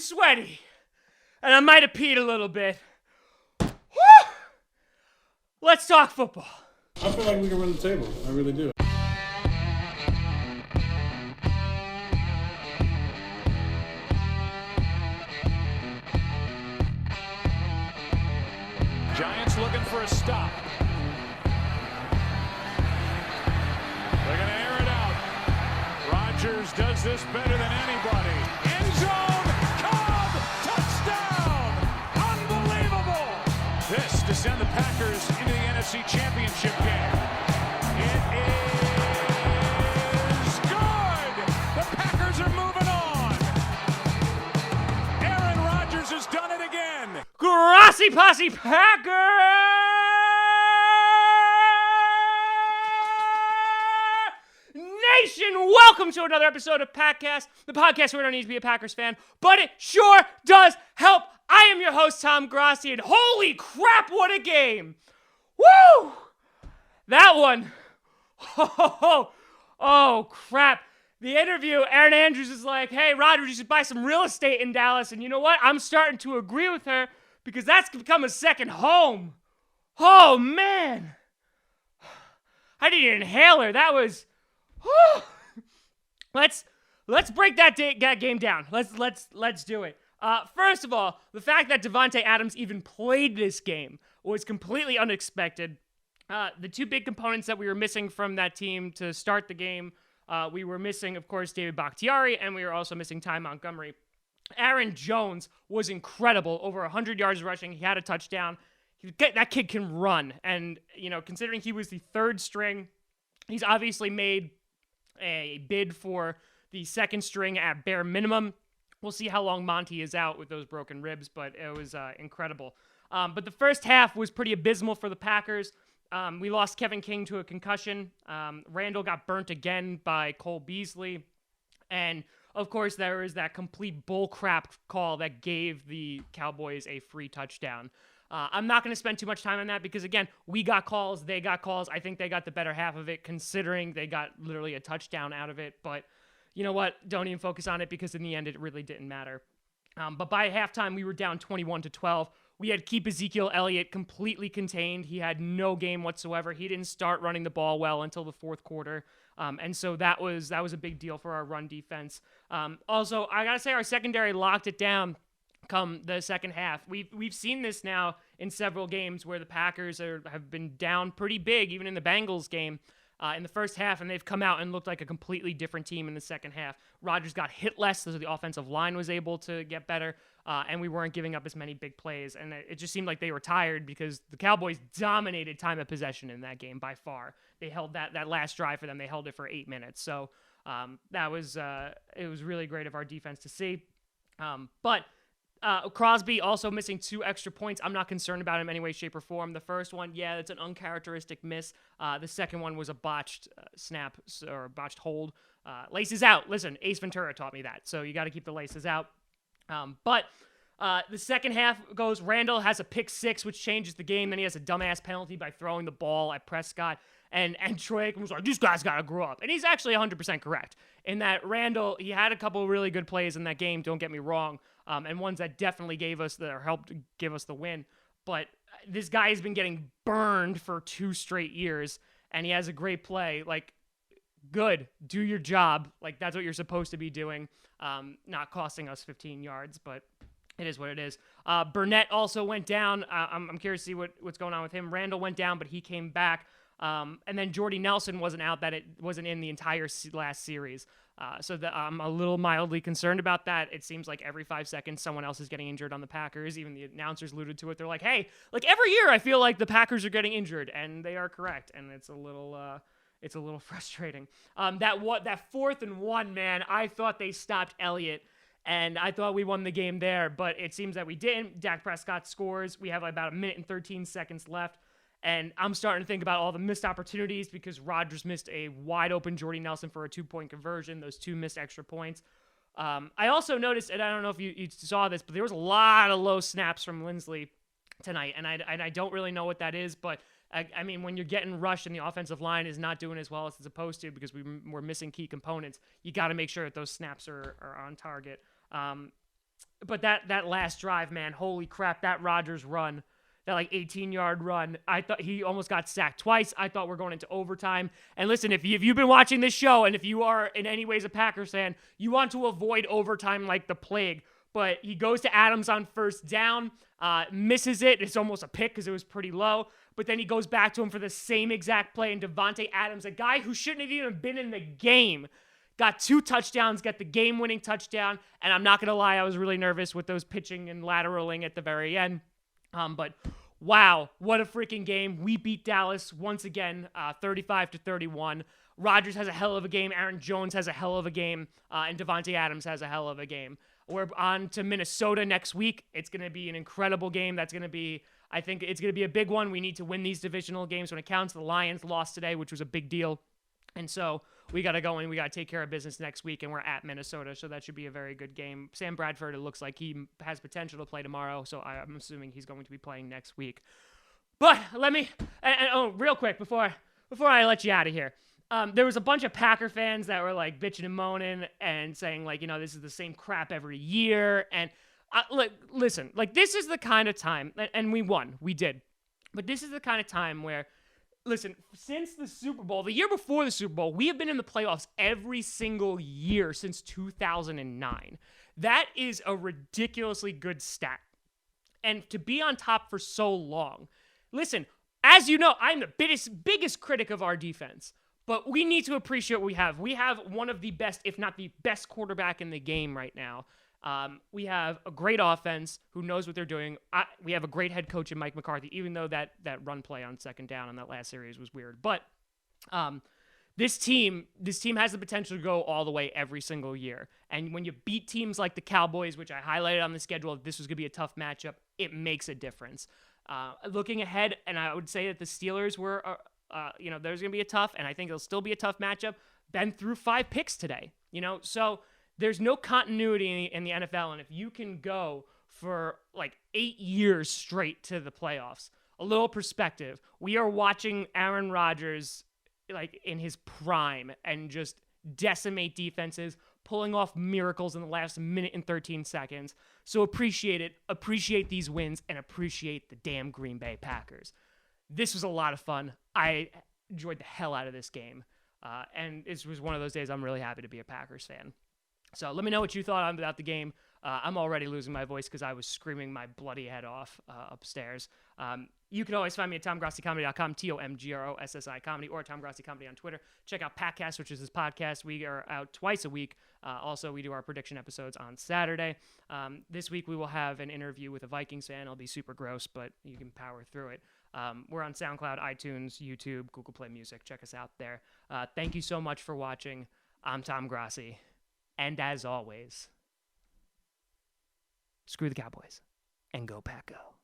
sweaty, and I might have peed a little bit. Woo! Let's talk football. I feel like we can run the table. I really do. Giants looking for a stop. They're going to air it out. Rodgers does this better than anybody. End zone, Cobb, touchdown! Unbelievable! This to send the Packers into the NFC Championship game. It is good! The Packers are moving on. Aaron Rodgers has done it again. Grossi Posse Packer Nation! Welcome to another episode of Packcast, the podcast where we don't need to be a Packers fan, but it sure does help. I am your host, Tom Grossi, and holy crap, what a game! Woo! That one. Oh, crap. The interview, Aaron Andrews is like, hey, Rodgers, you should buy some real estate in Dallas, and you know what? I'm starting to agree with her, because that's become a second home. Oh, man. I need an inhaler. That was... Let's break that game down. Let's do it. First of all, the fact that Davante Adams even played this game was completely unexpected. The two big components that we were missing from that team to start the game, we were missing, of course, David Bakhtiari, and we were also missing Ty Montgomery. Aaron Jones was incredible, over 100 yards rushing. He had a touchdown. That kid can run, and considering he was the third string, he's obviously made a bid for the second string at bare minimum. We'll see how long Monty is out with those broken ribs, but it was incredible. But the first half was pretty abysmal for the Packers. We lost Kevin King to a concussion. Randall got burnt again by Cole Beasley. And, of course, there was that complete bullcrap call that gave the Cowboys a free touchdown. I'm not going to spend too much time on that because, again, we got calls, they got calls. I think they got the better half of it considering they got literally a touchdown out of it. But you know what? Don't even focus on it because in the end, it really didn't matter. But by halftime, we were down 21-12. We had keep Ezekiel Elliott completely contained. He had no game whatsoever. He didn't start running the ball well until the fourth quarter. And so that was a big deal for our run defense. Also, I got to say our secondary locked it down come the second half. We've seen this now in several games where the Packers have been down pretty big, even in the Bengals game in the first half, and they've come out and looked like a completely different team in the second half. Rodgers got hit less, so the offensive line was able to get better, and we weren't giving up as many big plays, and it just seemed like they were tired because the Cowboys dominated time of possession in that game by far. They held that last drive for them. They held it for 8 minutes, so it was really great of our defense to see. But Crosby also missing 2 extra points. I'm not concerned about him in any way, shape, or form. The first one, yeah, it's an uncharacteristic miss. The second one was a botched snap or a botched hold. Laces out. Listen, Ace Ventura taught me that, so you got to keep the laces out. But the second half goes, Randall has a pick 6, which changes the game. Then he has a dumbass penalty by throwing the ball at Prescott. And Troy Aikman was like, these guys got to grow up. And he's actually 100% correct in that Randall, he had a couple of really good plays in that game, don't get me wrong, and ones that definitely helped give us the win. But this guy has been getting burned for 2 straight years, and he has a great play. Like, good. Do your job. Like, that's what you're supposed to be doing. Not costing us 15 yards, but it is what it is. Burnett also went down. I'm curious to see what's going on with him. Randall went down, but he came back. And then Jordy Nelson wasn't out, that it wasn't in the entire last series. So I'm a little mildly concerned about that. It seems like every 5 seconds someone else is getting injured on the Packers. Even the announcers alluded to it. They're like, hey, like every year I feel like the Packers are getting injured, and they are correct. And it's a little frustrating. That 4th and 1, man, I thought they stopped Elliott. And I thought we won the game there, but it seems that we didn't. Dak Prescott scores. We have about 1 minute and 13 seconds left. And I'm starting to think about all the missed opportunities because Rodgers missed a wide-open Jordy Nelson for a 2-point conversion, those 2 missed extra points. I also noticed, and I don't know if you saw this, but there was a lot of low snaps from Lindsley tonight, and I don't really know what that is, but I mean, when you're getting rushed and the offensive line is not doing as well as it's supposed to because we're missing key components, you got to make sure that those snaps are on target. But that last drive, man, holy crap, that Rodgers run, that like 18-yard run, I thought he almost got sacked twice. I thought we're going into overtime. And listen, if you've been watching this show and if you are in any ways a Packers fan, you want to avoid overtime like the plague. But he goes to Adams on first down, misses it. It's almost a pick because it was pretty low. But then he goes back to him for the same exact play. And Davante Adams, a guy who shouldn't have even been in the game, got 2 touchdowns, got the game-winning touchdown. And I'm not going to lie, I was really nervous with those pitching and lateraling at the very end. But wow, what a freaking game. We beat Dallas once again, 35-31. Rodgers has a hell of a game. Aaron Jones has a hell of a game. And Davante Adams has a hell of a game. We're on to Minnesota next week. It's going to be an incredible game. I think it's going to be a big one. We need to win these divisional games when it counts. The Lions lost today, which was a big deal. And so we got to go in. We got to take care of business next week, and we're at Minnesota, so that should be a very good game. Sam Bradford, it looks like he has potential to play tomorrow, so I'm assuming he's going to be playing next week. But real quick, before I let you out of here, there was a bunch of Packer fans that were like bitching and moaning and saying like, this is the same crap every year. And listen, like this is the kind of time, and we won, we did, but this is the kind of time where, listen, since the Super Bowl, the year before the Super Bowl, we have been in the playoffs every single year since 2009. That is a ridiculously good stat. And to be on top for so long, listen, as you know, I'm the biggest critic of our defense. But we need to appreciate what we have. We have one of the best, if not the best quarterback in the game right now. We have a great offense who knows what they're doing. We have a great head coach in Mike McCarthy, even though that run play on second down on that last series was weird. But this team has the potential to go all the way every single year. And when you beat teams like the Cowboys, which I highlighted on the schedule, this was going to be a tough matchup, it makes a difference. Looking ahead, and I would say that the Steelers were... there's going to be a tough, and I think it'll still be a tough matchup. Ben threw 5 picks today, so there's no continuity in the NFL. And if you can go for like 8 years straight to the playoffs, a little perspective, we are watching Aaron Rodgers like in his prime and just decimate defenses, pulling off miracles in the last minute and 13 seconds. So appreciate it. Appreciate these wins and appreciate the damn Green Bay Packers. This was a lot of fun. I enjoyed the hell out of this game. And it was one of those days I'm really happy to be a Packers fan. So let me know what you thought about the game. I'm already losing my voice because I was screaming my bloody head off upstairs. You can always find me at TomGrossiComedy.com, TomGrossi Comedy, or Tom Grossi Comedy on Twitter. Check out Packcast, which is this podcast. We are out twice a week. Also, we do our prediction episodes on Saturday. This week, we will have an interview with a Vikings fan. It'll be super gross, but you can power through it. We're on SoundCloud, iTunes, YouTube, Google Play Music. Check us out there. Thank you so much for watching. I'm Tom Grossi. And as always, screw the Cowboys and go Pack Go.